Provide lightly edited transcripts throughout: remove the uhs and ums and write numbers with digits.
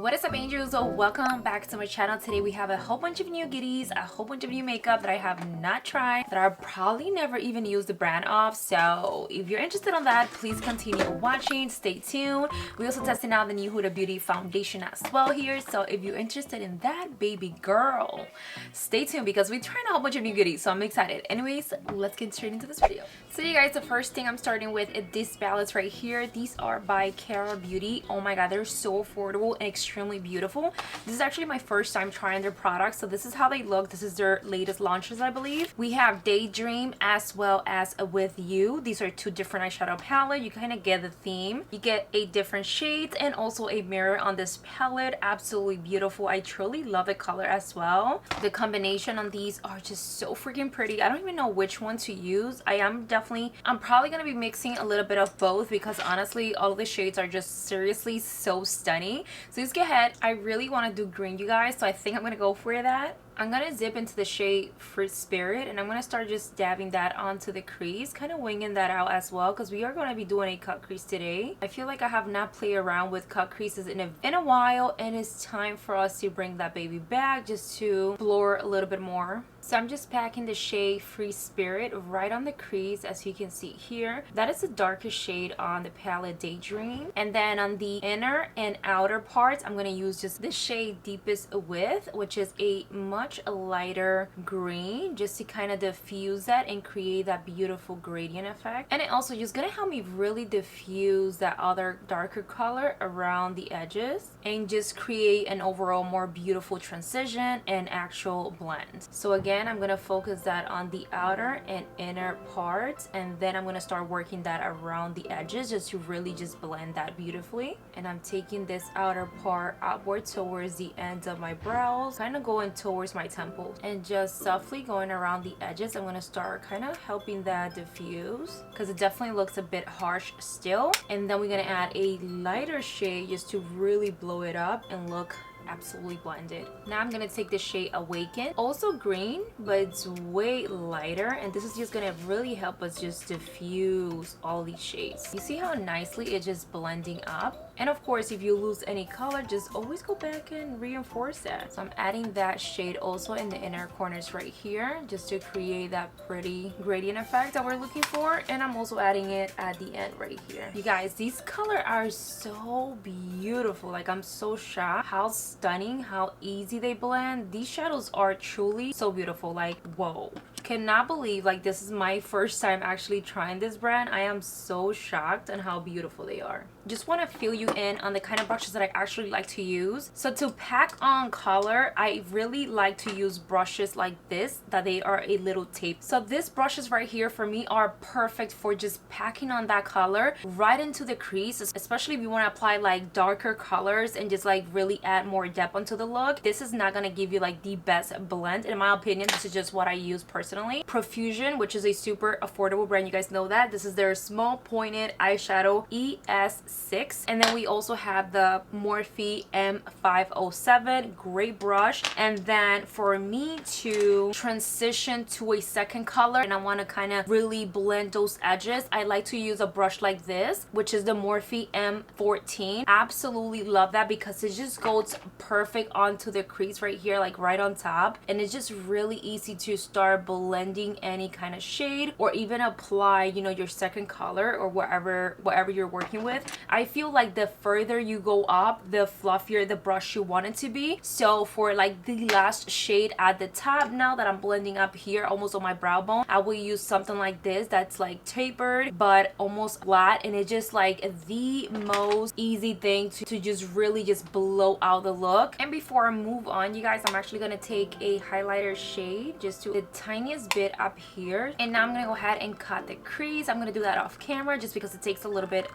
What is up, angels? So welcome back to my channel. Today we have a whole bunch of new goodies, a whole bunch of new makeup that I have not tried, that I'll probably never even use the brand of. So if you're interested on that, please continue watching, stay tuned. We also testing out the new HudaBeauty foundation as well here. So if you're interested in that, baby girl, stay tuned because we're trying a whole bunch of new goodies, so I'm excited. Anyways, let's get straight into this video. So you guys, the first thing I'm starting with is these palettes right here. These are by Colourpop. Oh my god, they're so affordable and extremely beautiful. This is actually my first time trying their products, so this is how they look. This is their latest launches, I believe. We have Daydream as well as With You. These are two different eyeshadow palettes. You kind of get the theme. You get 8 different shades and also a mirror on this palette. Absolutely beautiful. I truly love the color as well. The combination on these are just so freaking pretty. I don't even know which one to use. I'm probably gonna be mixing a little bit of both because honestly all of the shades are just seriously so stunning. So let's get ahead. I really want to do green, you guys, so I think I'm gonna go for that. I'm gonna zip into the shade Free Spirit and I'm gonna start just dabbing that onto the crease, kind of winging that out as well because we are gonna be doing a cut crease today. I feel like I have not played around with cut creases in a while, and it's time for us to bring that baby back just to blur a little bit more. So I'm just packing the shade Free Spirit right on the crease, as you can see here. That is the darkest shade on the palette Daydream. And then on the inner and outer parts, I'm going to use just the shade Deepest Width, which is a much lighter green, just to kind of diffuse that and create that beautiful gradient effect. And it also just going to help me really diffuse that other darker color around the edges and just create an overall more beautiful transition and actual blend. So again, I'm going to focus that on the outer and inner parts, and then I'm going to start working that around the edges just to really just blend that beautifully. And I'm taking this outer part upward towards the ends of my brows, kind of going towards my temples, and just softly going around the edges. I'm going to start kind of helping that diffuse because it definitely looks a bit harsh still. And then we're going to add a lighter shade just to really blow it up and look absolutely blended. Now I'm gonna take the shade Awaken, also green, but it's way lighter, and this is just gonna really help us just diffuse all these shades. You see how nicely it's just blending up? And of course, if you lose any color, just always go back and reinforce that. So I'm adding that shade also in the inner corners right here just to create that pretty gradient effect that we're looking for. And I'm also adding it at the end right here. You guys, these colors are so beautiful. Like, I'm so shocked how stunning, how easy they blend. These shadows are truly so beautiful. Like, whoa. Cannot believe, like, this is my first time actually trying this brand. I am so shocked on how beautiful they are. Just want to fill you in on the kind of brushes that I actually like to use. So to pack on color, I really like to use brushes like this, that they are a little tape. So these brushes right here for me are perfect for just packing on that color right into the crease, especially if you want to apply like darker colors and just like really add more depth onto the look. This is not going to give you like the best blend in my opinion. This is just what I use personally. Profusion, which is a super affordable brand, you guys know that. This is their small pointed eyeshadow ES6. And then we also have the Morphe M507, great brush. And then for me to transition to a second color and I want to kind of really blend those edges, I like to use a brush like this, which is the Morphe M14. Absolutely love that because it just goes perfect onto the crease right here, like right on top, and it's just really easy to start blending any kind of shade or even apply, you know, your second color or whatever you're working with. I feel like the further you go up, the fluffier the brush you want it to be. So for like the last shade at the top, now that I'm blending up here almost on my brow bone, I will use something like this that's like tapered but almost flat, and it's just like the most easy thing to just really just blow out the look. And before I move on, you guys, I'm actually gonna take a highlighter shade just to the tiniest bit up here, and now I'm gonna go ahead and cut the crease. I'm gonna do that off camera just because it takes a little bit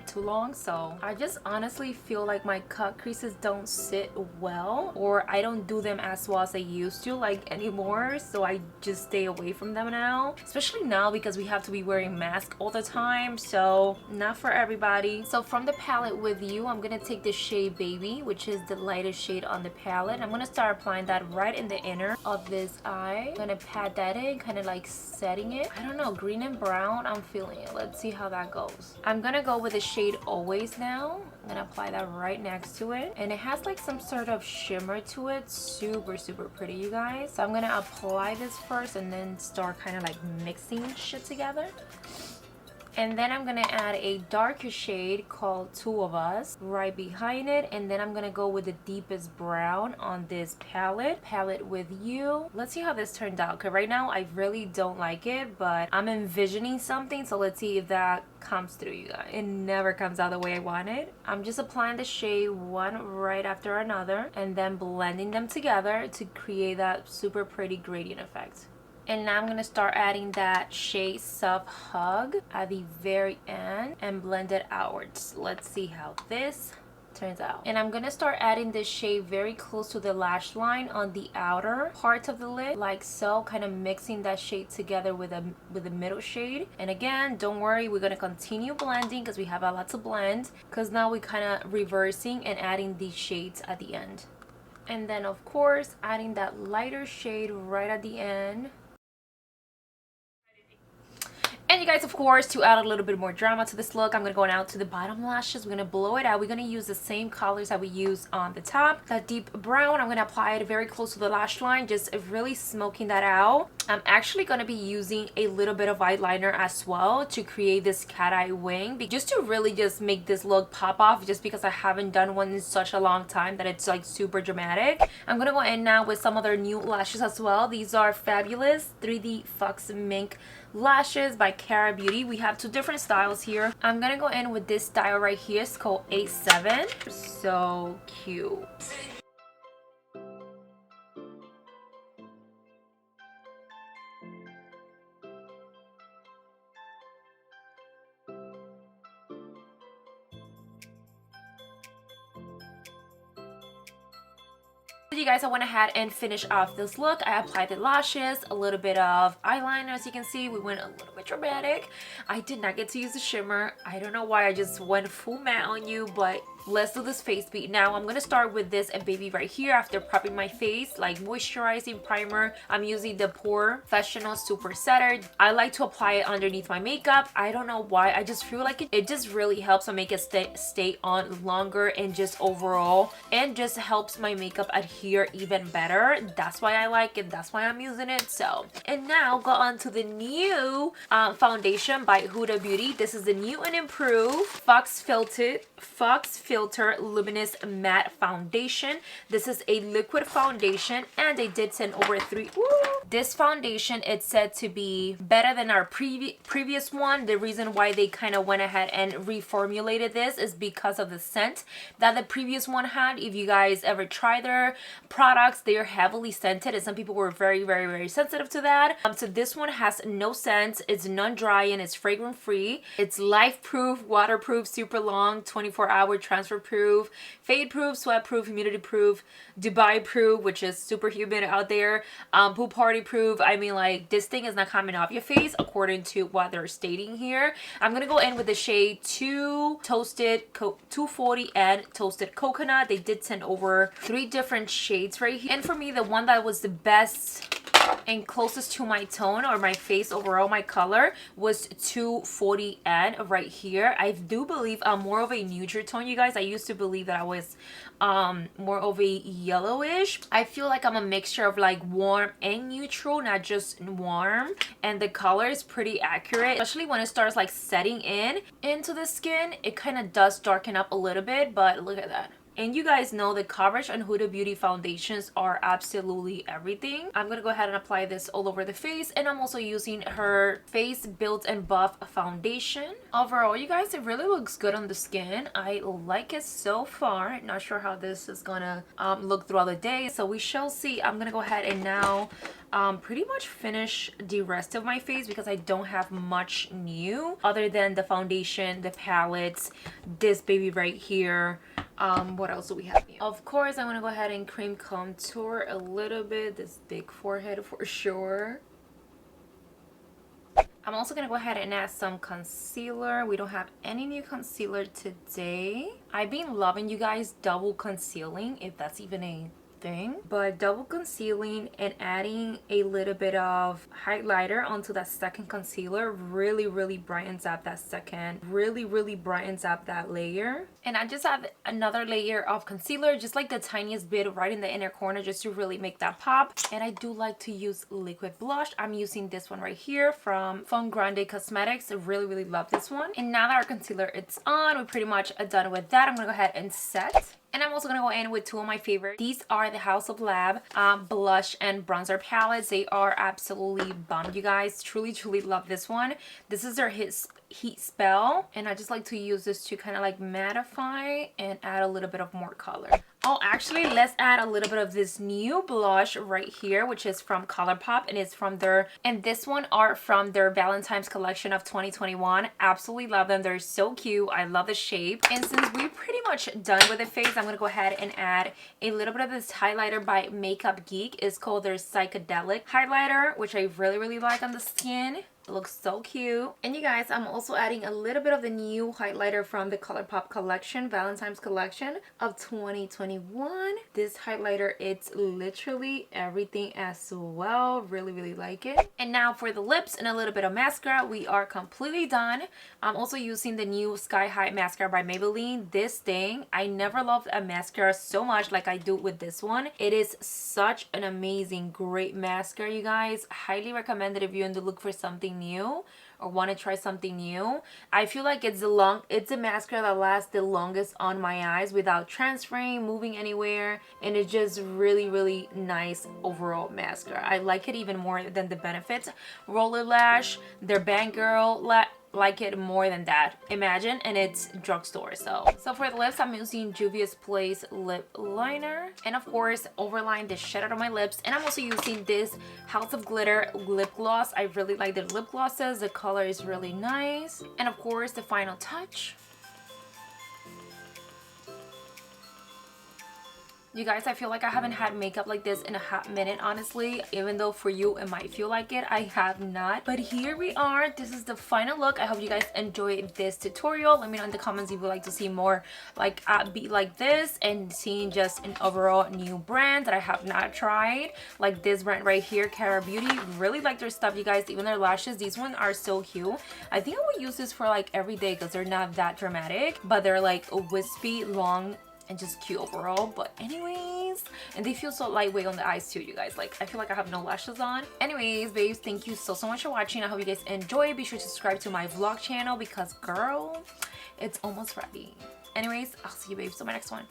too long. So I just honestly feel like my cut creases don't sit well, or I don't do them as well as I used to like anymore, so I just stay away from them now, especially now because we have to be wearing masks all the time, so not for everybody. So from the palette With You, I'm gonna take the shade Baby, which is the lightest shade on the palette. I'm gonna start applying that right in the inner of this eye. I'm gonna pat that setting, kind of like setting it. I don't know, green and brown, I'm feeling it. Let's see how that goes. I'm gonna go with the shade Always now. I'm gonna apply that right next to it, and it has like some sort of shimmer to it. Super pretty, you guys. So I'm gonna apply this first and then start kind of like mixing shit together. And then I'm gonna add a darker shade called Two of Us right behind it, and then I'm gonna go with the deepest brown on this palette with You. Let's see how this turned out, because right now I really don't like it, but I'm envisioning something, so let's see if that comes through, you guys. It never comes out the way I want it. I'm just applying the shade one right after another and then blending them together to create that super pretty gradient effect. And now I'm going to start adding that shade Soft Hug at the very end and blend it outwards. Let's see how this turns out. And I'm going to start adding this shade very close to the lash line on the outer part of the lid, like so, kind of mixing that shade together with the middle shade. And again, don't worry, we're going to continue blending because we have a lot to blend, because now we're kind of reversing and adding these shades at the end. And then of course adding that lighter shade right at the end. And you guys, of course, to add a little bit more drama to this look, I'm going to go out to the bottom lashes. We're going to blow it out. We're going to use the same colors that we use on the top. That deep brown, I'm going to apply it very close to the lash line, just really smoking that out. I'm actually going to be using a little bit of eyeliner as well to create this cat eye wing, just to really just make this look pop off, just because I haven't done one in such a long time that it's like super dramatic. I'm going to go in now with some other new lashes as well. These are Fabulous 3D Fox Mink lashes by HudaBeauty. We have two different styles here. I'm gonna go in with this style right here. It's called A7. So cute. You guys, I went ahead and finished off this look. I applied the lashes, a little bit of eyeliner. As you can see, we went a little bit dramatic. I did not get to use the shimmer. I don't know why I just went full matte on you, but let's do this face beat. Now I'm gonna start with this baby right here after prepping my face, like moisturizing primer. I'm using the POREfessional Super Setter. I like to apply it underneath my makeup. I don't know why, I just feel like it just really helps to make it stay on longer, and just overall, and just helps my makeup adhere even better. That's why I like it, that's why I'm using it. So, and now go on to the new foundation by HudaBeauty. This is the new and improved fauxfilter Luminous Matte Foundation. This is a liquid foundation, and they did send over three. This foundation, it's said to be better than our previous one. The reason why they kind of went ahead and reformulated this is because of the scent that the previous one had. If you guys ever try their products, they are heavily scented, and some people were very sensitive to that. So this one has no scent. It's non-drying, it's fragrance free, it's life proof, waterproof, super long, 24-hour transfer proof, fade proof, sweat proof, humidity proof, Dubai proof, which is super humid out there, pool party proof. I mean, like, this thing is not coming off your face according to what they're stating here. I'm gonna go in with the shade 240 and Toasted Coconut. They did send over three different shades right here, and for me, the one that was the best and closest to my tone or my face overall, my color, was 240N right here. I do believe I'm more of a neutral tone, you guys. I used to believe that I was more of a yellowish. I feel like I'm a mixture of like warm and neutral, not just warm, and the color is pretty accurate, especially when it starts like setting into the skin. It kind of does darken up a little bit, but look at that. And you guys know the coverage on HudaBeauty foundations are absolutely everything. I'm gonna go ahead and apply this all over the face, and I'm also using her Face Build and Buff foundation. Overall, you guys, it really looks good on the skin. I like it so far. Not sure how this is gonna look throughout the day, so we shall see. I'm gonna go ahead and now pretty much finish the rest of my face, because I don't have much new other than the foundation, the palettes, this baby right here. What else do we have here? Of course, I'm gonna go ahead and cream contour a little bit, this big forehead for sure. I'm also gonna go ahead and add some concealer. We don't have any new concealer today. I've been loving, you guys, double concealing, if that's even a thing. But double concealing and adding a little bit of highlighter onto that second concealer really brightens up that second, really brightens up that layer. And I just have another layer of concealer, just like the tiniest bit right in the inner corner, just to really make that pop. And I do like to use liquid blush. I'm using this one right here from BenefitCosmetics. I really love this one. And now that our concealer is on, we're pretty much done with that. I'm gonna go ahead and set. And I'm also going to go in with two of my favorites. These are the House of Lab blush and bronzer palettes. They are absolutely bomb, you guys. Truly love this one. This is their Heat Spell. And I just like to use this to kind of like mattify and add a little bit of more color. Oh, actually, let's add a little bit of this new blush right here, which is from Colourpop, and it's from their, and this one are from their Valentines collection of 2021. Absolutely love them. They're so cute. I love the shape. And since we're pretty much done with the face, I'm gonna go ahead and add a little bit of this highlighter by Makeup Geek. It's called their Psychedelic highlighter, which I really like on the skin. It looks so cute. And you guys, I'm also adding a little bit of the new highlighter from the Colourpop collection, Valentine's collection of 2021. This highlighter, it's literally everything as well. Really like it. And now for the lips and a little bit of mascara, we are completely done. I'm also using the new Sky High Mascara by Maybelline. This thing, I never loved a mascara so much like I do with this one. It is such an amazing, great mascara, you guys. Highly recommend it if you're in the look for something new or want to try something new. I feel like it's a mascara that lasts the longest on my eyes without transferring, moving anywhere, and it's just really nice overall mascara. I like it even more than the Benefit Roller Lash, their Bang Girl like it more than that, imagine, and it's drugstore. So for the lips, I'm using Juvia's Place lip liner, and of course overline the shit out of my lips. And I'm also using this House of Glitter lip gloss. I really like the lip glosses. The color is really nice. And of course the final touch. You guys, I feel like I haven't had makeup like this in a hot minute, honestly. Even though for you it might feel like it, I have not. But here we are. This is the final look. I hope you guys enjoyed this tutorial. Let me know in the comments if you would like to see more like be like this and seeing just an overall new brand that I have not tried. Like this brand right here, HudaBeauty. Really like their stuff, you guys. Even their lashes. These ones are so cute. I think I would use this for like every day because they're not that dramatic. But they're like wispy, long, and just cute overall. But anyways, and they feel so lightweight on the eyes too, you guys. Like I feel like I have no lashes on. Anyways, babes, thank you so much for watching. I hope you guys enjoy. Be sure to subscribe to my vlog channel because girl, it's almost ready. Anyways, I'll see you babes on my next one.